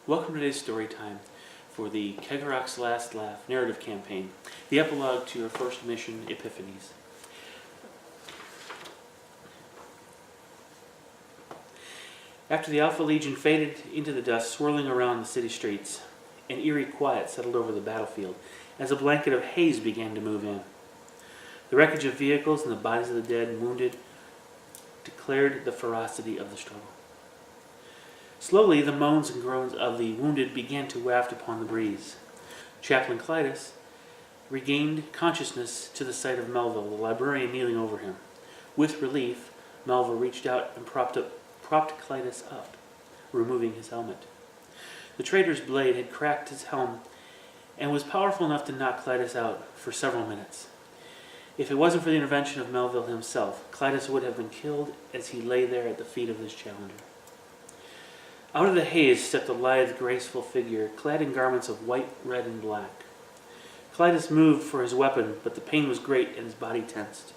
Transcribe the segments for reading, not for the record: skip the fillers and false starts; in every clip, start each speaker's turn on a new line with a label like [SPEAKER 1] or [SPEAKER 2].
[SPEAKER 1] Welcome to today's story time for the Cegorach's Last Laugh narrative campaign, the epilogue to your first mission, Epiphanies. After the Alpha Legion faded into the dust swirling around the city streets, an eerie quiet settled over the battlefield as a blanket of haze began to move in. The wreckage of vehicles and the bodies of the dead and wounded declared the ferocity of the struggle. Slowly, the moans and groans of the wounded began to waft upon the breeze. Chaplain Clytus regained consciousness to the sight of Melville, the librarian kneeling over him. With relief, Melville reached out and propped Clytus up, removing his helmet. The traitor's blade had cracked his helm and was powerful enough to knock Clytus out for several minutes. If it wasn't for the intervention of Melville himself, Clytus would have been killed as he lay there at the feet of his challenger. Out of the haze stepped a lithe, graceful figure, clad in garments of white, red, and black. Clytus moved for his weapon, but the pain was great and his body tensed.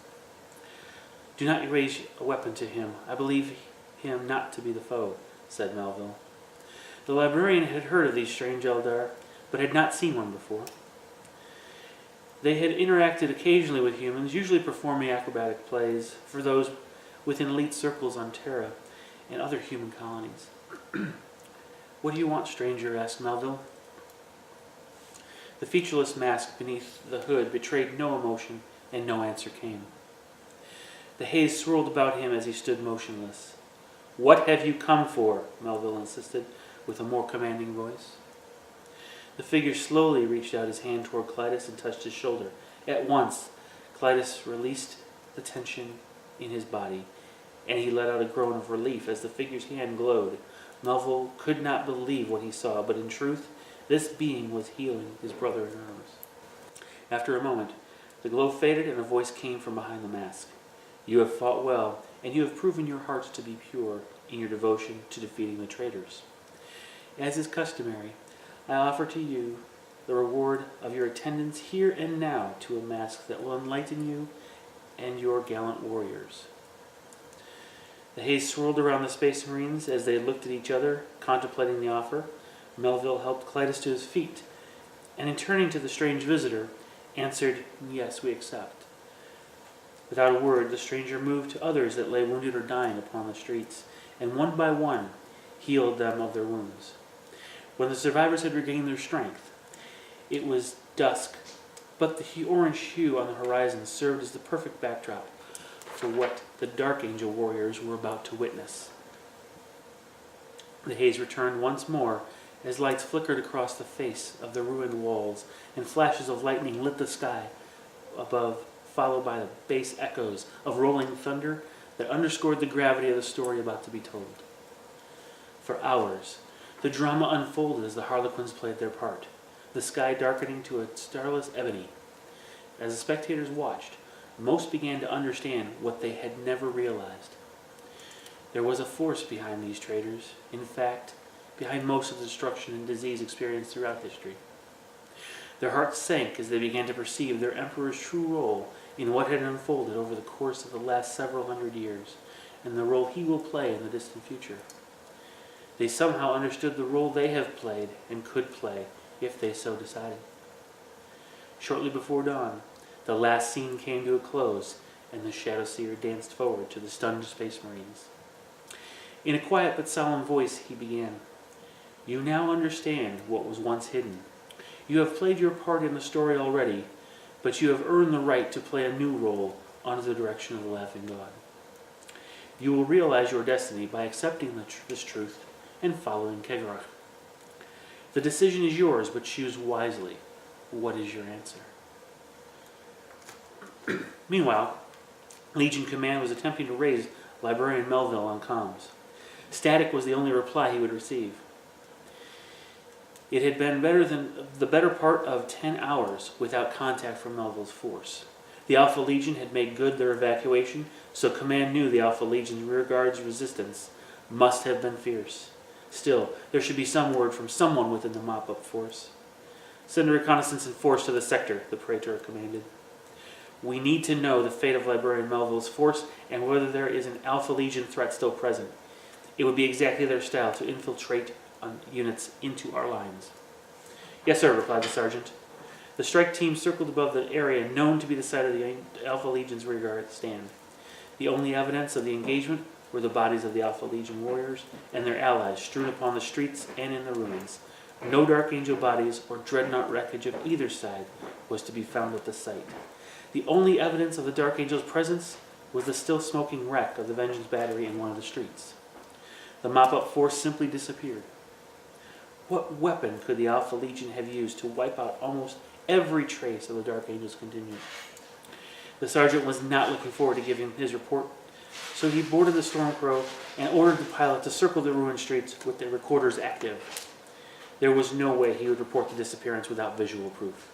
[SPEAKER 1] "Do not raise a weapon to him. I believe him not to be the foe," said Melville. The librarian had heard of these strange Eldar, but had not seen one before. They had interacted occasionally with humans, usually performing acrobatic plays for those within elite circles on Terra and other human colonies. "What do you want, stranger?" asked Melville. The featureless mask beneath the hood betrayed no emotion, and no answer came. The haze swirled about him as he stood motionless. "What have you come for?" Melville insisted, with a more commanding voice. The figure slowly reached out his hand toward Clytus and touched his shoulder. At once, Clytus released the tension in his body, and he let out a groan of relief as the figure's hand glowed. Melville could not believe what he saw, but in truth, this being was healing his brother in arms. After a moment, the glow faded and a voice came from behind the mask. "You have fought well, and you have proven your hearts to be pure in your devotion to defeating the traitors. As is customary, I offer to you the reward of your attendance here and now to a mask that will enlighten you and your gallant warriors." The haze swirled around the Space Marines as they looked at each other, contemplating the offer. Melville helped Clytus to his feet, and in turning to the strange visitor, answered, "Yes, we accept." Without a word, the stranger moved to others that lay wounded or dying upon the streets, and one by one healed them of their wounds. When the survivors had regained their strength, it was dusk, but the orange hue on the horizon served as the perfect backdrop for what the Dark Angel warriors were about to witness. The haze returned once more as lights flickered across the face of the ruined walls and flashes of lightning lit the sky above, followed by the bass echoes of rolling thunder that underscored the gravity of the story about to be told. For hours, the drama unfolded as the Harlequins played their part, the sky darkening to a starless ebony. As the spectators watched, most began to understand what they had never realized. There was a force behind these traitors, in fact, behind most of the destruction and disease experienced throughout history. Their hearts sank as they began to perceive their emperor's true role in what had unfolded over the course of the last several hundred years, and the role he will play in the distant future. They somehow understood the role they have played and could play if they so decided. Shortly before dawn, the last scene came to a close, and the Shadow Seer danced forward to the stunned Space Marines. In a quiet but solemn voice, he began, "You now understand what was once hidden. You have played your part in the story already, but you have earned the right to play a new role under the direction of the Laughing God. You will realize your destiny by accepting this truth and following Cegorach. The decision is yours, but choose wisely. What is your answer?" Meanwhile, Legion Command was attempting to raise Librarian Melville on comms. Static was the only reply he would receive. It had been the better part of 10 hours without contact from Melville's force. The Alpha Legion had made good their evacuation, so Command knew the Alpha Legion's rearguard's resistance must have been fierce. Still, there should be some word from someone within the mop-up force. "Send a reconnaissance in force to the sector," the Praetor commanded. "We need to know the fate of Librarian Melville's force and whether there is an Alpha Legion threat still present. It would be exactly their style to infiltrate units into our lines. Yes, sir, replied the sergeant. The strike team circled above the area known to be the site of the Alpha Legion's rearguard stand. The only evidence of the engagement were the bodies of the Alpha Legion warriors and their allies strewn upon the streets and in the ruins. No Dark Angel bodies or dreadnought wreckage of either side was to be found at the site. The only evidence of the Dark Angel's presence was the still smoking wreck of the Vengeance Battery in one of the streets. The mop-up force simply disappeared. What weapon could the Alpha Legion have used to wipe out almost every trace of the Dark Angel's contingent? The sergeant was not looking forward to giving his report, so he boarded the Stormcrow and ordered the pilot to circle the ruined streets with the recorders active. There was no way he would report the disappearance without visual proof.